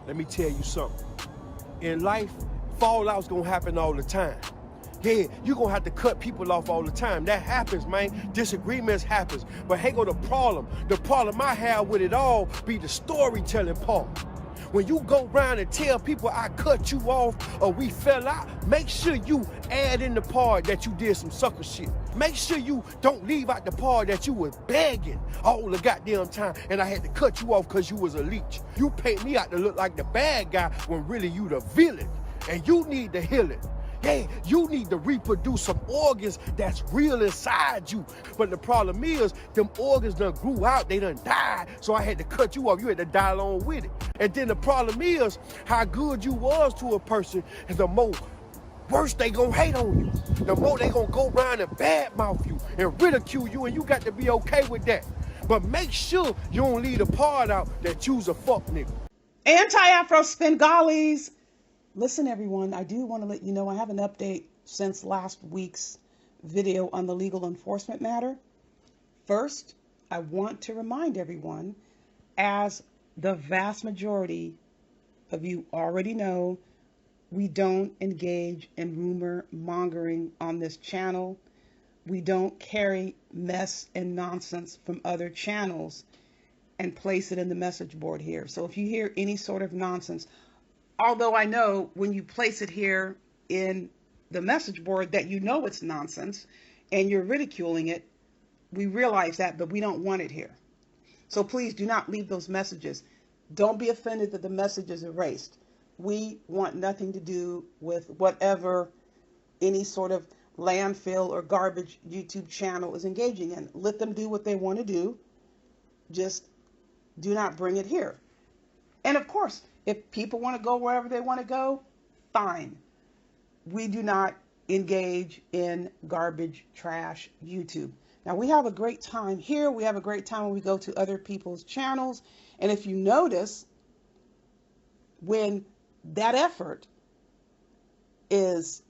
Let me tell you something. In life, fallout's gonna happen all the time. Yeah, you're gonna have to cut people off all the time. That happens, man. Disagreements happens. But hey, go the problem. The problem I have with it all be the storytelling part. When you go around and tell people I cut you off or we fell out, make sure you add in the part that you did some sucker shit. Make sure you don't leave out the part that you was begging all the goddamn time and I had to cut you off because you was a leech. You paint me out to look like the bad guy when really you the villain and you need to heal it. Yeah, you need to reproduce some organs that's real inside you. But the problem is, them organs done grew out, they done died, so I had to cut you off. You had to die along with it. And then the problem is, how good you was to a person, and the more worse they gonna hate on you. The more they gonna go around and badmouth you and ridicule you, and you got to be okay with that. But make sure you don't leave the part out that you's a fuck nigga. Anti-Afro Spengalis. Listen, everyone, I do want to let you know I have an update since last week's video on the legal enforcement matter. First, I want to remind everyone, as the vast majority of you already know, we don't engage in rumor mongering on this channel. We don't carry mess and nonsense from other channels and place it in the message board here. So if you hear any sort of nonsense, although I know when you place it here in the message board that you know it's nonsense and you're ridiculing it, we realize that, but we don't want it here. So please do not leave those messages. Don't be offended that the message is erased. We want nothing to do with whatever any sort of landfill or garbage YouTube channel is engaging in. Let them do what they want to do. Just do not bring it here. And of course, if people want to go wherever they want to go, fine. We do not engage in garbage, trash, YouTube. Now, we have a great time here. We have a great time when we go to other people's channels. And if you notice, when that effort is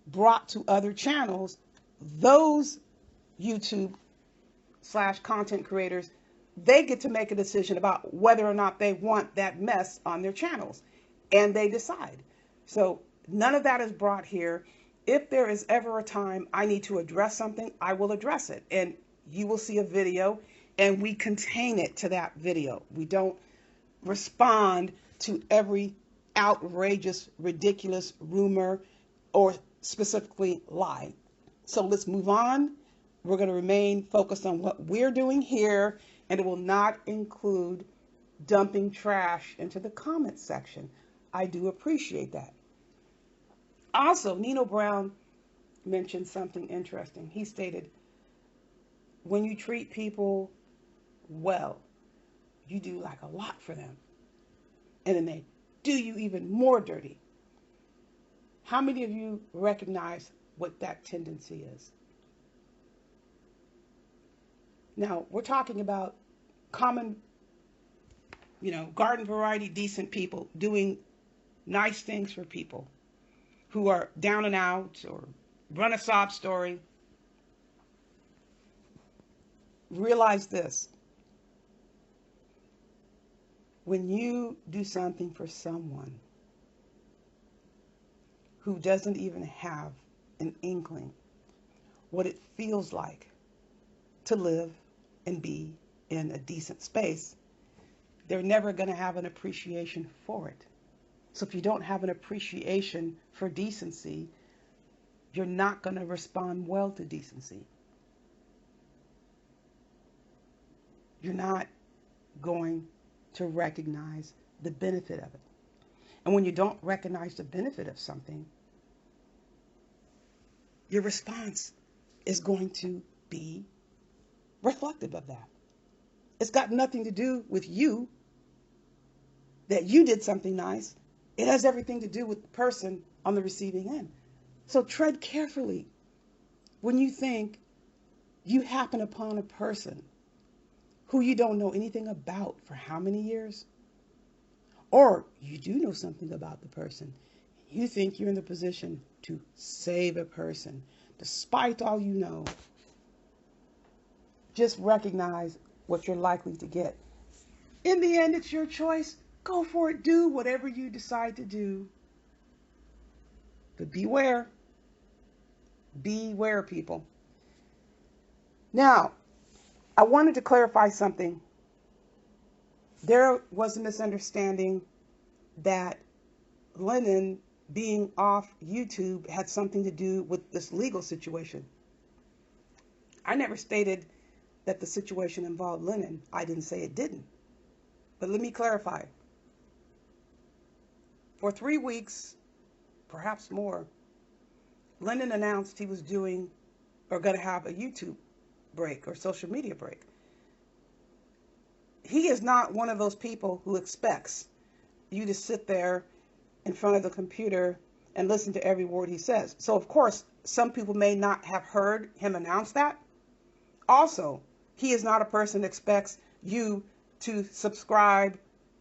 brought to other channels, those YouTube/content creators, they get to make a decision about whether or not they want that mess on their channels, and they decide. So none of that is brought here. If there is ever a time I need to address something, I will address it, and you will see a video, and we contain it to that video. We don't respond to every outrageous, ridiculous rumor or specifically lie. So let's move on. We're going to remain focused on what we're doing here, and it will not include dumping trash into the comment section. I do appreciate that. Also, Nino Brown mentioned something interesting. He stated, when you treat people well, you do like a lot for them, and then they do you even more dirty. How many of you recognize what that tendency is? Now, we're talking about common, garden variety, decent people doing nice things for people who are down and out or run a sob story. Realize this. When you do something for someone who doesn't even have an inkling what it feels like to live and be in a decent space, they're never going to have an appreciation for it. So if you don't have an appreciation for decency, you're not going to respond well to decency. You're not going to recognize the benefit of it. And when you don't recognize the benefit of something, your response is going to be reflective of that. It's got nothing to do with you, that you did something nice. It has everything to do with the person on the receiving end. So tread carefully when you think you happen upon a person who you don't know anything about for how many years? Or you do know something about the person. You think you're in the position to save a person. Despite all you know, just recognize what you're likely to get. In the end, it's your choice. go for it. Do whatever you decide to do. But beware. Beware, people. Now, I wanted to clarify something. There was a misunderstanding that Lennon being off YouTube had something to do with this legal situation. I never stated that the situation involved Lennon. I didn't say it didn't. But let me clarify. For 3 weeks, perhaps more, Lennon announced he was doing or going to have a YouTube break or social media break. He is not one of those people who expects you to sit there in front of the computer and listen to every word he says. So, of course, some people may not have heard him announce that. Also, he is not a person that expects you to subscribe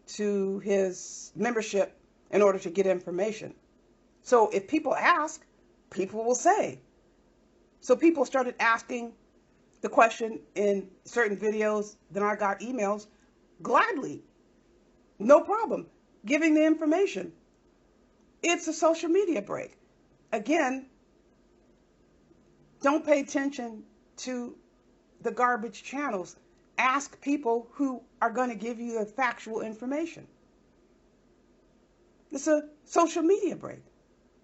to his membership in order to get information. So if people ask, people will say. So people started asking the question in certain videos, then I got emails, gladly, no problem, giving the information. It's a social media break. Again, don't pay attention to the garbage channels. Ask people who are going to give you the factual information. It's a social media break.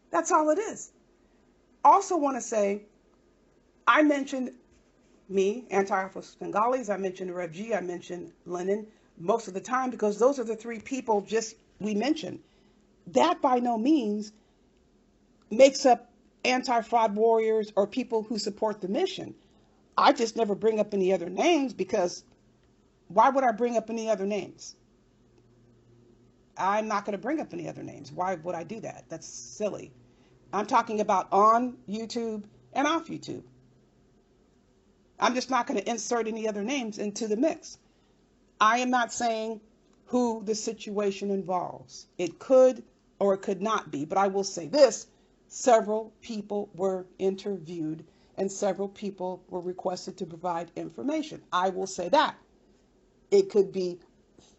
That's all it is. Also want to say, I mentioned me, Anti-Afro-Bengalis, I mentioned Rev G, I mentioned Lennon most of the time because those are the 3 people just we mentioned. That by no means makes up anti-fraud warriors or people who support the mission. I just never bring up any other names because why would I bring up any other names? I'm not going to bring up any other names. Why would I do that? That's silly. I'm talking about on YouTube and off YouTube. I'm just not going to insert any other names into the mix. I am not saying who the situation involves. It could or it could not be, but I will say this. Several people were interviewed and several people were requested to provide information. I will say that. It could be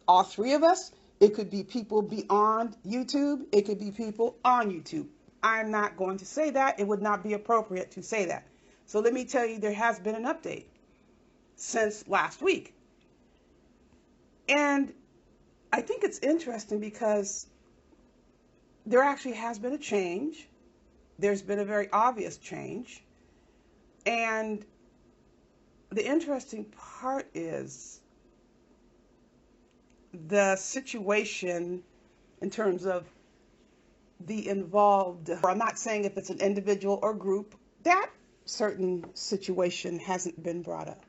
all 3 of us. It could be people beyond YouTube. It could be people on YouTube. I'm not going to say that. It would not be appropriate to say that. So let me tell you, there has been an update since last week. And I think it's interesting because there actually has been a change. There's been a very obvious change. And the interesting part is the situation in terms of the involved, I'm not saying if it's an individual or group, that certain situation hasn't been brought up.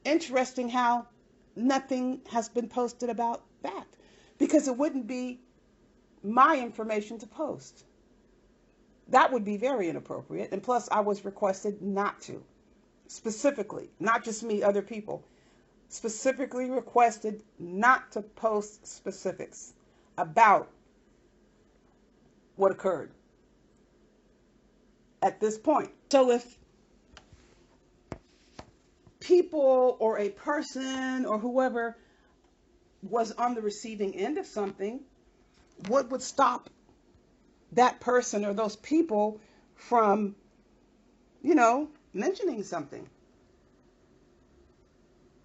Interesting how nothing has been posted about that because it wouldn't be my information to post. That would be very inappropriate. And plus I was requested not to, specifically, not just me, other people, specifically requested not to post specifics about what occurred at this point. So if people or a person or whoever was on the receiving end of something, what would stop that person or those people from, mentioning something?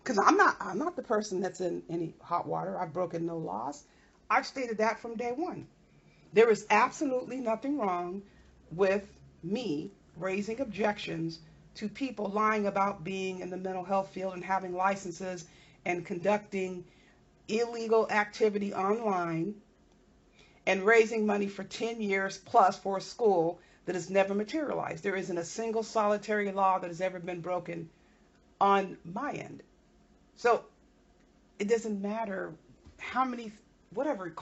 Because I'm not the person that's in any hot water. I've broken no laws. I've stated that from day one. There is absolutely nothing wrong with me raising objections to people lying about being in the mental health field and having licenses and conducting illegal activity online and raising money for 10 years plus for a school that has never materialized. There isn't a single solitary law that has ever been broken on my end. So it doesn't matter how many, whatever,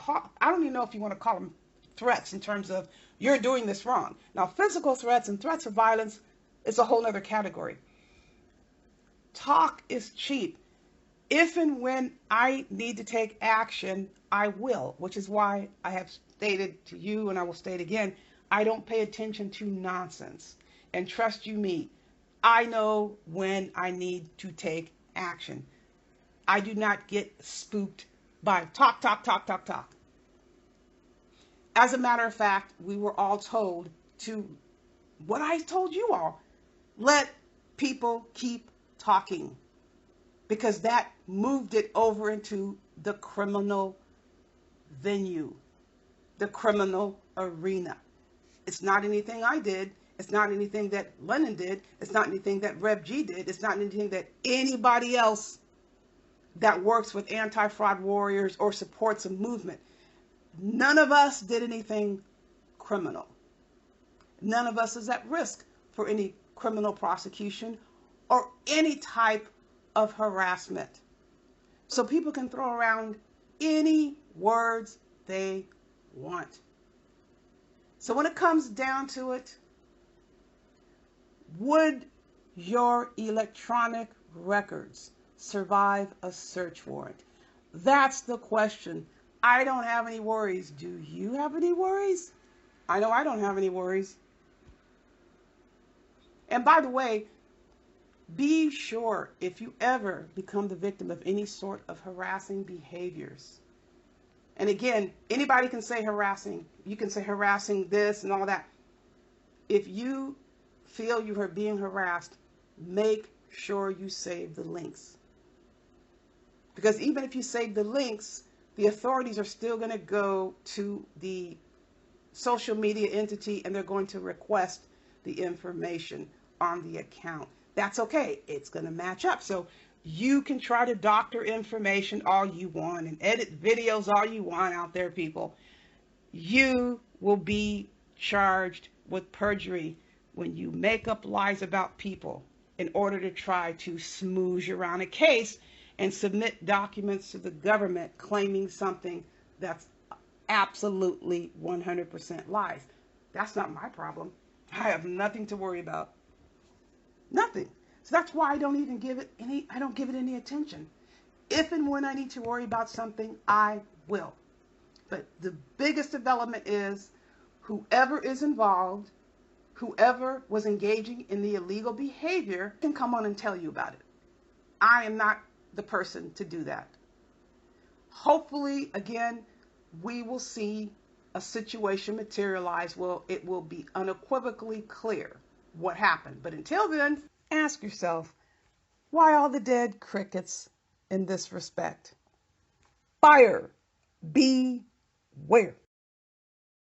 I don't even know if you want to call them threats in terms of you're doing this wrong. Now, physical threats and threats of violence is a whole other category. Talk is cheap. If and when I need to take action, I will, which is why I have stated to you, and I will state again, I don't pay attention to nonsense. And trust you me, I know when I need to take action. I do not get spooked by talk, talk, talk, talk, talk. As a matter of fact, we were all told to, what I told you all, let people keep talking, because that moved it over into the criminal venue, the criminal arena. It's not anything I did. It's not anything that Lennon did. It's not anything that Rev G did. It's not anything that anybody else that works with anti-fraud warriors or supports a movement. None of us did anything criminal. None of us is at risk for any criminal prosecution or any type of harassment. So people can throw around any words they want. So when it comes down to it, would your electronic records survive a search warrant? That's the question. I don't have any worries. Do you have any worries? I know I don't have any worries. And by the way, be sure, if you ever become the victim of any sort of harassing behaviors, and again, anybody can say harassing. You can say harassing this and all that. If you feel you are being harassed, make sure you save the links. Because even if you save the links, the authorities are still going to go to the social media entity and they're going to request the information on the account. That's okay. It's going to match up. So you can try to doctor information all you want and edit videos all you want out there, people. You will be charged with perjury when you make up lies about people in order to try to smooth around a case and submit documents to the government claiming something that's absolutely 100% lies. That's not my problem. I have nothing to worry about. Nothing. So that's why I don't even give it any attention. If and when I need to worry about something, I will. But the biggest development is whoever is involved, whoever was engaging in the illegal behavior can come on and tell you about it. I am not the person to do that. Hopefully, again, we will see a situation materialize. Well, it will be unequivocally clear what happened. But until then, ask yourself, why all the dead crickets in this respect? Fire, beware.